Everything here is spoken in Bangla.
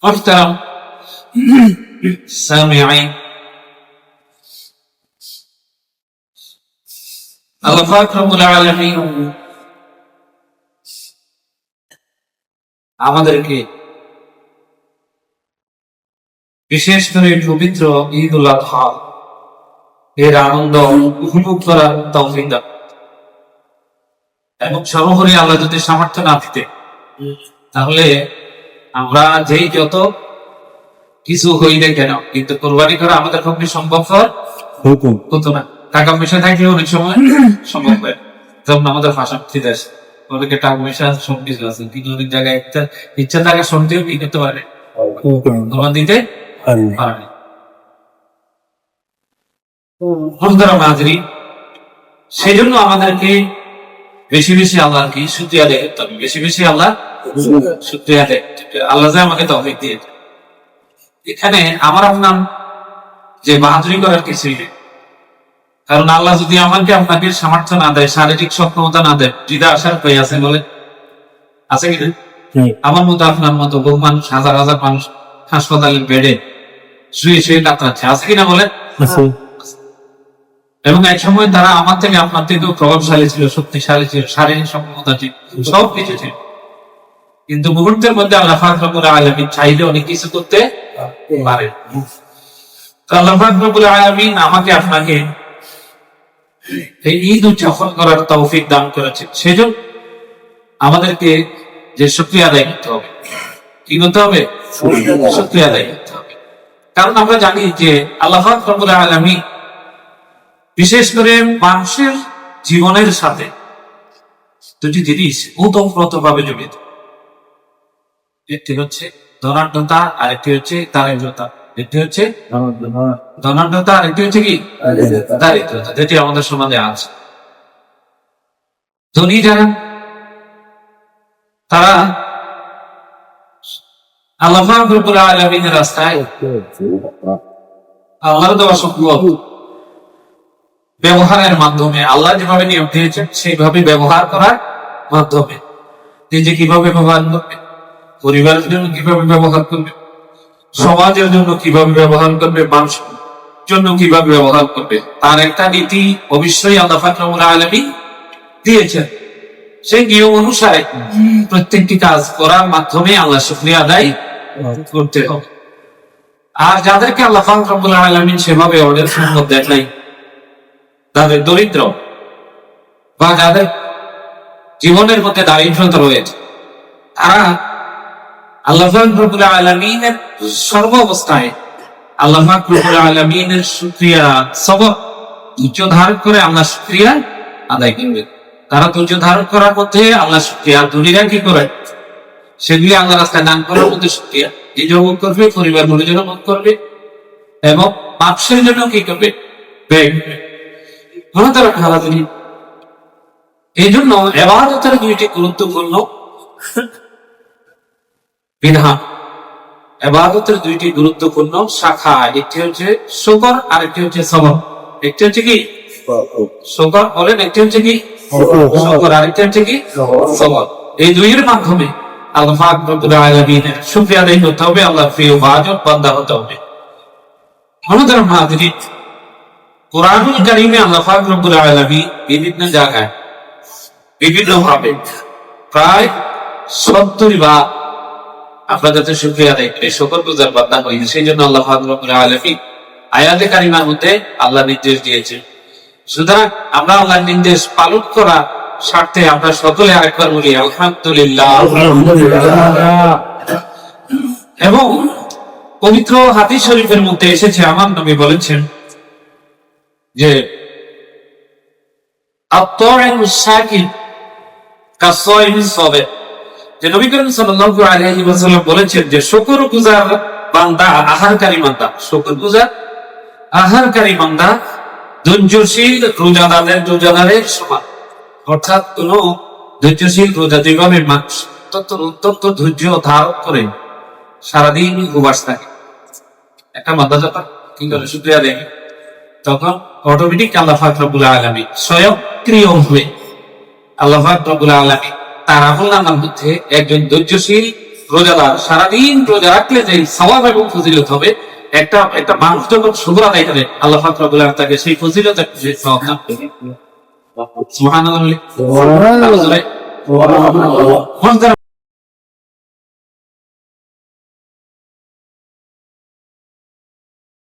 محترم سامعين আল্লাহ পাক রব্বুল আলামিন আমাদেরকে বিশেষ করে পবিত্র ঈদ উল আযহা এর আনন্দ উপভোগ করার তৌফিক দান এবং সর্বোপরি আল্লাহ যদি সামর্থ্য না দিতে তাহলে আমরা যেই যত কিছু হই না কেন কিন্তু কোরবানি করা আমাদের পক্ষে সম্ভব হতো না। টাকা পয়সা থাকলে অনেক সময় সম্ভব হয়, যেমন আমাদের ভাষা দেশ অনেকে টাকা পয়সা সব কিছু আছে কিন্তু অনেক জায়গায় একটা ইচ্ছা টাকা শুনতেও কি করতে পারে কোরবান দিতে পারে। সেই জন্য আমাদেরকে বেশি বেশি আল্লাহর কি শুকরিয়া আদায় করতে হবে, বেশি বেশি আল্লাহ শুকরিয়া আদায় করতে হবে। আল্লাহ যে আমাকে তৌফিক দিয়েছে, এখানে আমার আপনার যে বাহাদুরি করার কিছুই নেই, কারণ আল্লাহ যদি আমাকে আপনাকে সামর্থ্য না দেয়, শারীরিক সক্ষমতা না দেয়, হৃদয় আসার পেয়ে আছে বলে আছে কিনা? আমার মতো আপনার মতো বহু মানুষ, হাজার হাজার মানুষ হাসপাতালের বেডে শুয়ে শুয়ে কাতরাচ্ছে, আছে কিনা বলে? এবং এক সময় তারা আমার থেকে আপনার থেকেও প্রভাবশালী ছিল, শক্তিশালী ছিল, শারীরিক সক্ষমতা ছিল, সব কিছু ছিল, কিন্তু মুহূর্তের মধ্যে আল্লাহ পাক রব্বুল আলামিন চাইলে অনেক কিছু করতে পারে। আল্লাহ পাক রব্বুল আলামিন আমাকে আপনাকে এই ঈদ উদযাপন করার তৌফিক দান করেছে, সেজন্য আমাদেরকে যে শুকরিয়া আদায় করতে হবে, কি করতে হবে? শুকরিয়া আদায় করতে হবে। কারণ আমরা জানি যে আল্লাহ পাক রব্বুল আলামিন বিশেষ করে মানুষের জীবনের সাথে দুটি জিনিস ওতপ্রোতভাবে জড়িত, একটি হচ্ছে ধনাঢ্যতা, আরেকটি হচ্ছে দারিদ্রতা। একটি হচ্ছে ধনাঢ্যতা, আরেকটি হচ্ছে কি দারিদ্রতা, যেটি আমাদের সমাজে আছে। ধনী যারা তারা আল্লাহ পাক রব্বুল আলামিনের রাস্তায় আল্লাহর দেওয়া সম্পদ ব্যবহারের মাধ্যমে, আল্লাহ যেভাবে নিয়ম দিয়েছেন সেইভাবে ব্যবহার করার মাধ্যমে নিজে কিভাবে ব্যবহার করবে, পরিবারের জন্য কিভাবে ব্যবহার করবে, সমাজের জন্য কিভাবে ব্যবহার করবে, মানুষের জন্য কিভাবে ব্যবহার করবে, তার একটা নীতি অবশ্যই আল্লাহ পাক রব্বুল আলামিন দিয়েছেন। সেই নিয়ম অনুসারে প্রত্যেকটি কাজ করার মাধ্যমে আল্লাহ শুকরিয়া আদায় করতে হবে। আর যাদেরকে আল্লাহ পাক রব্বুল আলামিন সেভাবে ওদের সম্পদ দেন নাই, তাদের দরিদ্র বা যাদের জীবনের মধ্যে দারিদ্রতা রয়েছে, তারা আল্লাহ পাক রব্বুল আলামিনের সর্ব অবস্থায় আল্লাহ পাক রব্বুল আলামিনের শুকরিয়া সবর ধৈর্য ধারণ করে আল্লাহ শুকরিয়া আদায় করবে। তারা ধৈর্য ধারণ করার মধ্যে আল্লাহ শুকরিয়া, ধনীরা কি করে সেগুলি আল্লাহ রাস্তায় দান করার মধ্যে শুকরিয়া নিজেও ভোগ করবে, পরিবার পরিজন ভোগ করবে এবং মানুষের জন্য কি করবে, ব্যয় করবে। এই জন্য ইবাদতের দুইটি গুরুত্বপূর্ণ বিধান, ইবাদতের দুইটি গুরুত্বপূর্ণ শাখা, একটি হচ্ছে শুকর আর একটি হচ্ছে সবর। একটি হচ্ছে কি শুকর বলেন, একটি হচ্ছে কি শুকর, আর একটি হচ্ছে কি সবর। এই দুইয়ের মাধ্যমে আল্লাহ পাক রব্বুল আলামিনের শুকরিয়া আদায় করতে হবে, আল্লাহর প্রিয় বান্দা হতে হবে। আমাদের হাজিরিন, কুরআনুল কারীমে আল্লাহ পাক রব্বুল আলামিন বিভিন্ন জায়গায় বিভিন্ন ভাবে প্রায় 70 বার আপনারা যাতে শুকরিয়া আদায় করে শুকরগুজার বান্দা হই, সেই জন্য আল্লাহ পাক রব্বুল আলামিন আয়াতে কারিমার মধ্যে আল্লাহ নির্দেশ দিয়েছেন। সুতরাং আমরা আল্লাহর নির্দেশ পালন করা স্বার্থে আমরা সকলে আরেকবার বলি আলহামদুলিল্লাহ। এবং পবিত্র হাদিস শরীফের মধ্যে এসেছে, আমার নবী বলেছেন যে নবী করিম সাল্লাল্লাহু আলাইহি ওয়াসাল্লাম বলেছেন যে শুকরগুজার বান্দা, আহারকারী বান্দা, শুকরগুজার আহারকারী বান্দা ধৈর্যশীল রোজাদারের সমান। অর্থাৎ কোন ধৈর্যশীল রোজা যেভাবে মানুষ অত্যন্ত ধৈর্য ধারণ করে সারাদিন উপবাস থাকে, একটা বান্দা যখন কি করে শুকরিয়া দেয়, তখন অটোমেটিক আল্লাহ পাক রব্বুল আলামিন স্বয়ংক্রিয়ভাবে আল্লাহ পাক রব্বুল আলামিন তার আমলনামার মধ্যে একজন ধৈর্যশীল রোজাদার সারাদিন রোজা রাখলে যে সওয়াব এবং ফজিলত হবে, একটা একটা মানুষ যখন শুকর আদায় করে আল্লাহ পাক রব্বুল আলামিন তাকে সেই ফজিলত সেই সওয়াব দান করেন। সুবহানাল্লাহ।